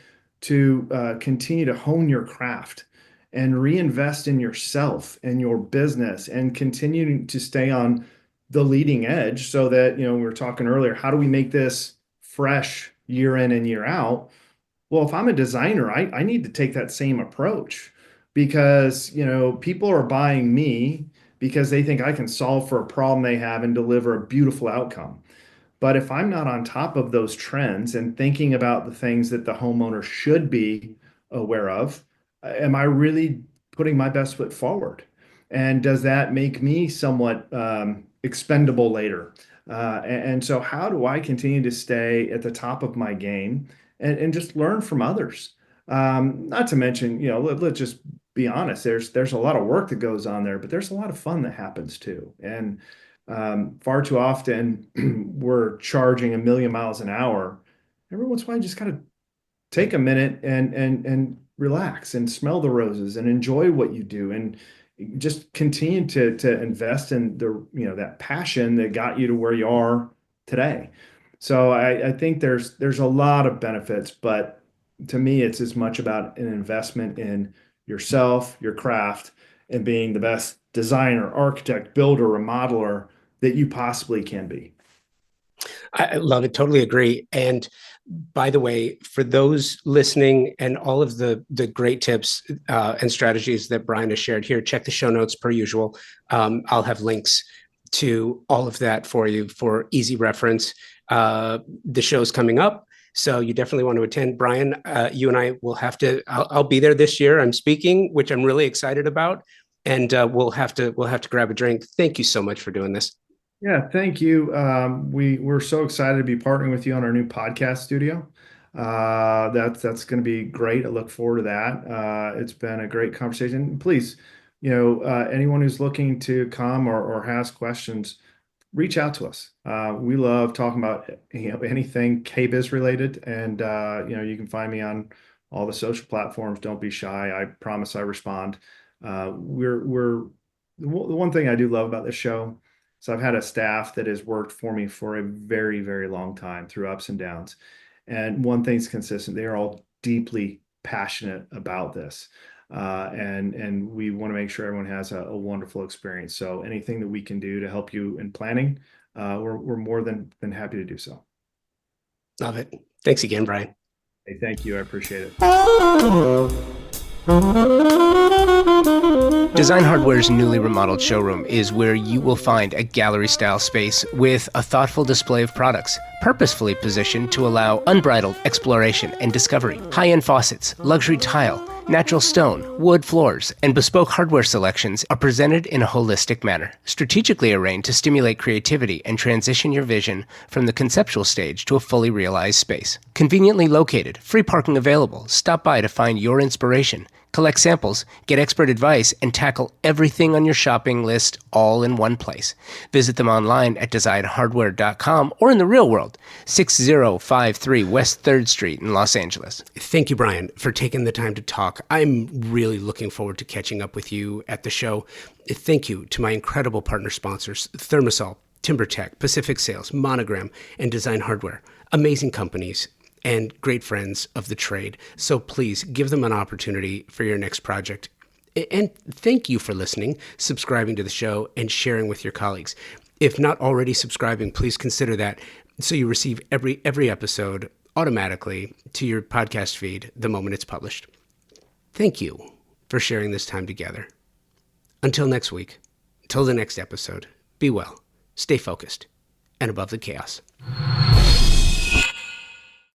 to continue to hone your craft and reinvest in yourself and your business and continue to stay on the leading edge so that, we were talking earlier, how do we make this fresh year in and year out? Well, if I'm a designer, I need to take that same approach because, people are buying me because they think I can solve for a problem they have and deliver a beautiful outcome. But if I'm not on top of those trends and thinking about the things that the homeowner should be aware of, am I really putting my best foot forward? And does that make me somewhat expendable later? And so, how do I continue to stay at the top of my game and just learn from others? Not to mention, let's just be honest. There's a lot of work that goes on there, but there's a lot of fun that happens too. And far too often we're charging a million miles an hour. Every once in a while, you just gotta take a minute and relax and smell the roses and enjoy what you do and just continue to invest in that passion that got you to where you are today. So I think there's a lot of benefits, but to me, it's as much about an investment in yourself, your craft, and being the best designer, architect, builder, remodeler that you possibly can be. I love it. Totally agree. And by the way, for those listening and all of the great tips and strategies that Brian has shared here, check the show notes per usual. I'll have links to all of that for you for easy reference. The show's coming up, so you definitely want to attend. Brian, you and I will have to. I'll be there this year. I'm speaking, which I'm really excited about, and we'll have to grab a drink. Thank you so much for doing this. Yeah, thank you. We're so excited to be partnering with you on our new podcast studio. That's going to be great. I look forward to that. It's been a great conversation. Please, anyone who's looking to come or has questions, reach out to us. We love talking about anything KBIS related, and you can find me on all the social platforms. Don't be shy. I promise I respond. We're the one thing I do love about this show. So I've had a staff that has worked for me for a very, very long time through ups and downs. And one thing's consistent, they are all deeply passionate about this. And we want to make sure everyone has a wonderful experience. So anything that we can do to help you in planning, we're more than happy to do so. Love it. Thanks again, Brian. Hey, thank you. I appreciate it. Design Hardware's newly remodeled showroom is where you will find a gallery-style space with a thoughtful display of products, purposefully positioned to allow unbridled exploration and discovery. High-end faucets, luxury tile, natural stone, wood floors, and bespoke hardware selections are presented in a holistic manner, strategically arranged to stimulate creativity and transition your vision from the conceptual stage to a fully realized space. Conveniently located, free parking available. Stop by to find your inspiration. Collect samples, get expert advice, and tackle everything on your shopping list all in one place. Visit them online at designhardware.com or in the real world, 6053 West 3rd Street in Los Angeles. Thank you, Brian, for taking the time to talk. I'm really looking forward to catching up with you at the show. Thank you to my incredible partner sponsors, Thermosol, TimberTech, Pacific Sales, Monogram, and Design Hardware. Amazing companies and great friends of the trade. So please give them an opportunity for your next project. And thank you for listening, subscribing to the show, and sharing with your colleagues. If not already subscribing, please consider that so you receive every episode automatically to your podcast feed the moment it's published. Thank you for sharing this time together. Until next week, until the next episode, be well, stay focused, and above the chaos.